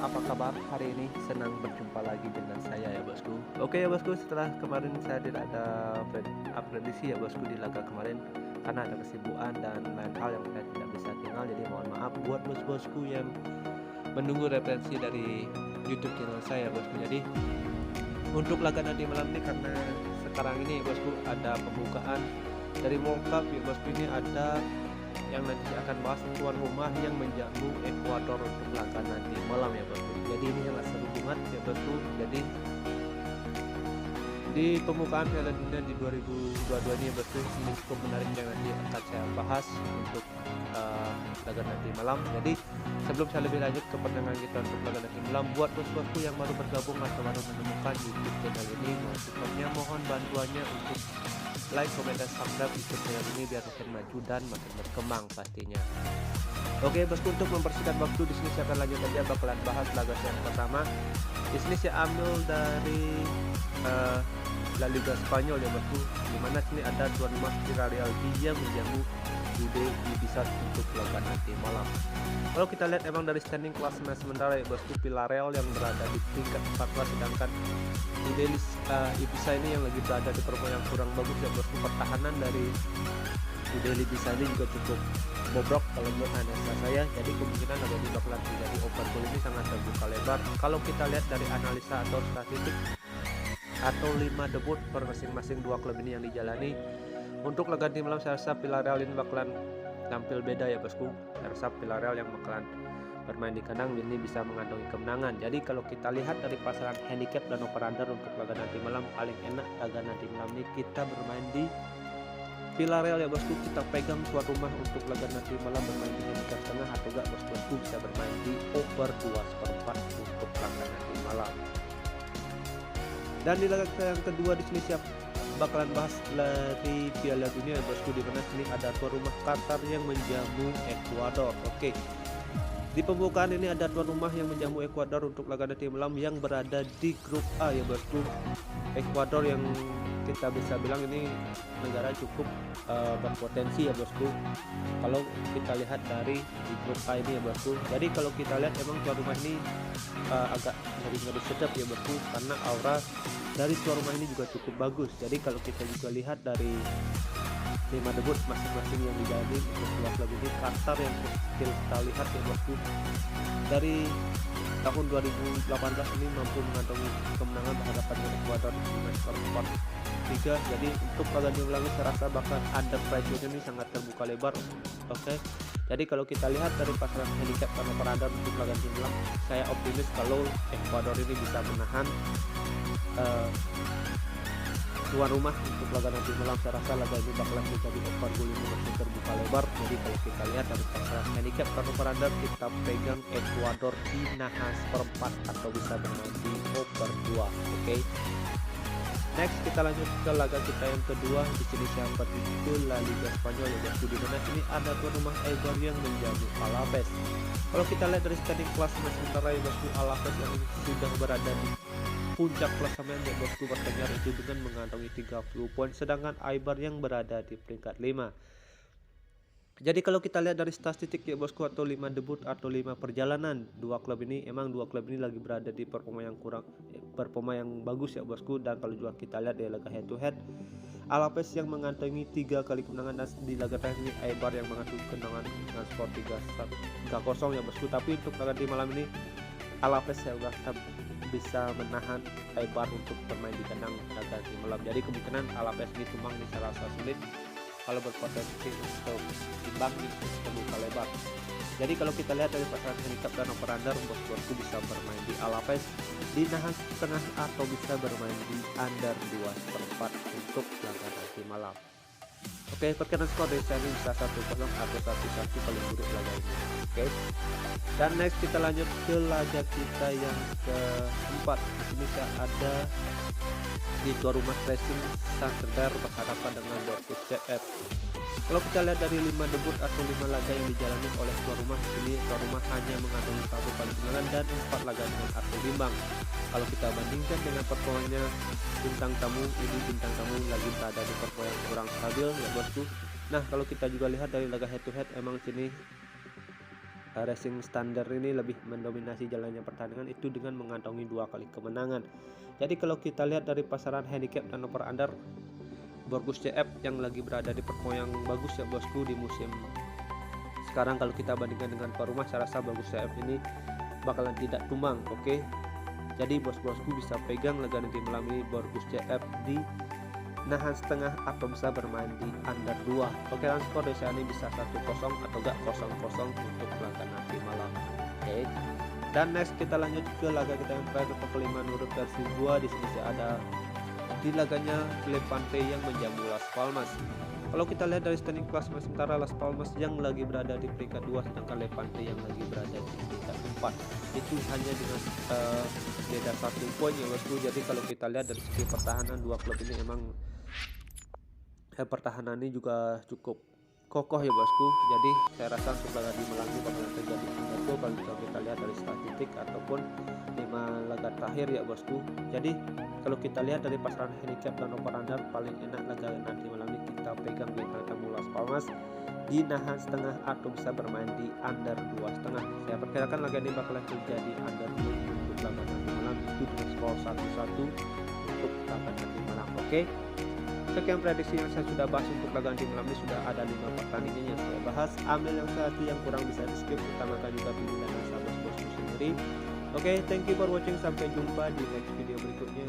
apa kabar hari ini? Senang berjumpa lagi dengan saya ya bosku. Oke ya bosku, setelah kemarin saya tidak ada prediksi ya bosku di laga kemarin karena ada kesibukan dan lain hal yang saya tidak bisa tinggal. Jadi mohon maaf buat bos-bosku yang menunggu referensi dari YouTube channel saya bosku. Jadi untuk laga nanti malam ini karena sekarang ini ya bosku ada pembukaan dari World Cup ya bosku, ini ada yang nanti akan bahas tuan rumah yang menjamu Ekuador untuk laga nanti malam ya bosku. Jadi ini sangat seru banget ya bosku. Jadi di pembukaan Piala Dunia di 2022 ini ya bosku, ini cukup menarik yang nanti akan saya bahas untuk laga nanti malam. Jadi sebelum saya lebih lanjut ke pandangan kita untuk laga nanti malam, buat bos-bosku yang baru bergabung atau baru menemukan YouTube channel ini, mohon bantuannya untuk like, komen, dan subscribe YouTube channel ini biar makin maju dan makin berkembang pastinya. Oke bosku, untuk mempersingkat waktu di sini saya akan lanjut aja bakalan bahas laga yang pertama. Di sini saya ambil dari La Liga Spanyol ya bosku, dimana sini ada tuan rumah Villarreal yang menjamu UD Ibiza untuk laga nanti malam. Kalau kita lihat emang dari standing klasemen sementara ya bosku, Villarreal yang berada di peringkat 14, sedangkan UD Ibiza ini yang lagi berada di performa yang kurang bagus ya bosku. Pertahanan dari UD Ibiza ini juga cukup bobrok kalau menurut analisa saya. Jadi kemungkinan ada di bakalan terjadi open goal ini sangat terbuka lebar. Kalau kita lihat dari analisa atau statistik atau 5 debut per masing-masing dua klub ini yang dijalani, untuk laga nanti malam saya rasa Villarreal ini bakalan tampil beda ya bosku. Saya rasa Villarreal yang bakalan bermain di kandang ini bisa mengantongi kemenangan. Jadi kalau kita lihat dari pasaran handicap dan over-under untuk laga nanti malam, paling enak laga nanti malam ini kita bermain di Villarreal ya bosku. Kita pegang tuan rumah untuk laga nanti malam bermain di handicap setengah, atau enggak bosku bisa bermain di over 2/4 untuk laga nanti malam. Dan di laga yang kedua di sini siap bakalan bahas dari Piala Dunia ya bosku, di mana sini ada tuan rumah Qatar yang menjamu Ekuador. Oke. Di pembukaan ini ada tuan rumah yang menjamu Ekuador untuk laga nanti malam yang berada di grup A ya bosku. Ekuador yang kita bisa bilang ini negara cukup berpotensi ya bosku kalau kita lihat dari di grup A ini ya bosku. Jadi kalau kita lihat emang tuan rumah ini agak ngeri sedap ya bosku, karena aura dari tuan rumah ini juga cukup bagus. Jadi kalau kita juga lihat dari 5 debut masing-masing yang dijalani untuk dua klub ini, Qatar yang kita lihat ya bosku dari tahun 2018 ini mampu mengantongi kemenangan berhadapan dengan Ekuador di match perempat 3. Jadi untuk laga ulangi saya rasa bahkan under pressure ini sangat terbuka lebar. Oke. Jadi kalau kita lihat dari pasaran handicap dan over-under untuk laga malam, saya optimis kalau Ekuador ini bisa menahan tuan rumah untuk laga nanti malam. Saya rasa laga ini bakalan menjadi open goal ini masih terbuka lebar. Jadi kalau kita lihat dari pasaran handicap dan over-under, kita pegang Ekuador di nahas perempat atau bisa bermain di over 2. Oke. Next kita lanjut ke laga kita yang kedua. Di sini siapa itu La Liga Spanyol ya bosku, di mana sini ada tuan rumah Eibar yang menjamu Alaves. Kalau kita lihat dari standing klasemen sementara ya bosku, Alaves yang sudah berada di puncak klasemen ya bosku, bertengger itu dengan mengantongi 30 poin, sedangkan Eibar yang berada di peringkat 5. Jadi kalau kita lihat dari statistik ya bosku, atau 5 debut atau 5 perjalanan dua klub ini, emang dua klub ini lagi berada di performa yang bagus ya bosku. Dan kalau juga kita lihat di laga head to head, Alaves yang mengantongi 3 kali kemenangan, dan di laga terakhir ini Eibar yang mengantongi kemenangan dengan skor 3-0 ya bosku. Tapi untuk laga di malam ini Alaves saya rasa bisa menahan Eibar untuk bermain di kandang laga di malam. Jadi kemungkinan Alaves ini tumbang ini saya rasa sulit kalau berpotensi untuk imbang di terbuka lebar. Jadi kalau kita lihat dari pasaran handicap dan over-under, bos-bosku bisa bermain di Alaves di nahas setengah atau bisa bermain di under 2/4 untuk laga nanti malam. Oke, perkiraan skor dari saya ini bisa 1-0 atau 1-1 paling buruk laga ini. Oke. Dan next kita lanjut ke laga kita yang keempat. Di sini saya ada di tuan rumah Racing Santander berhadapan dengan Dortmund CF. Kalau kita lihat dari 5 debut atau 5 laga yang dijalani oleh tuan rumah, ini tuan rumah hanya mengantongi 1 kali kemenangan dan 4 laga dengan hasil imbang. Kalau kita bandingkan dengan performanya bintang tamu, ini bintang tamu lagi berada di performa yang kurang stabil ya bosku. Nah kalau kita juga lihat dari laga head to head, emang sini Racing Standard ini lebih mendominasi jalannya pertandingan itu dengan mengantongi 2 kali kemenangan. Jadi kalau kita lihat dari pasaran handicap dan over under, Borgus CF yang lagi berada di performa yang bagus ya bosku di musim sekarang. Kalau kita bandingkan dengan tuan rumah, saya rasa Borgus CF ini bakalan tidak tumbang. Oke, jadi bos-bosku bisa pegang laga nanti malam ini Borgus CF di nahan setengah atau bisa bermain di under 2. Oke, dan skor dari saya ini bisa 1-0 atau enggak 0-0 untuk laga nanti malam. Oke, dan next kita lanjut ke laga kita yang terakhir atau kelima menurut versi gua. Di sini ada di laganya Levante yang menjamu Las Palmas. Kalau kita lihat dari standing klasmen sementara, Las Palmas yang lagi berada di peringkat 2 sedangkan Levante yang lagi berada di peringkat 4. Itu hanya dengan beda 1 poin ya bosku. Jadi kalau kita lihat dari segi pertahanan, dua klub ini emang pertahanan ini juga cukup kokoh ya bosku. Jadi saya rasa untuk laga di malam ini bakalan terjadi underdog kalau kita lihat dari statistik ataupun 5 laga terakhir ya bosku. Jadi kalau kita lihat dari pasaran handicap dan over under, paling enak laga nanti malam ini kita pegang di tamu Las Palmas di nahan setengah atau bisa bermain di under 2,5. Saya perkirakan laga ini bakalan terjadi under 2 untuk laga nanti malam itu dengan skor 1-1 untuk laga nanti malam. Oke, sekian prediksi yang saya sudah bahas untuk laga nanti malam ini. Sudah ada 5 pertandingan yang saya bahas. Ambil yang satu yang kurang bisa di skip, utamakan juga pilih dan rasa bos-bosku sendiri. Oke, thank you for watching. Sampai jumpa di next video berikutnya.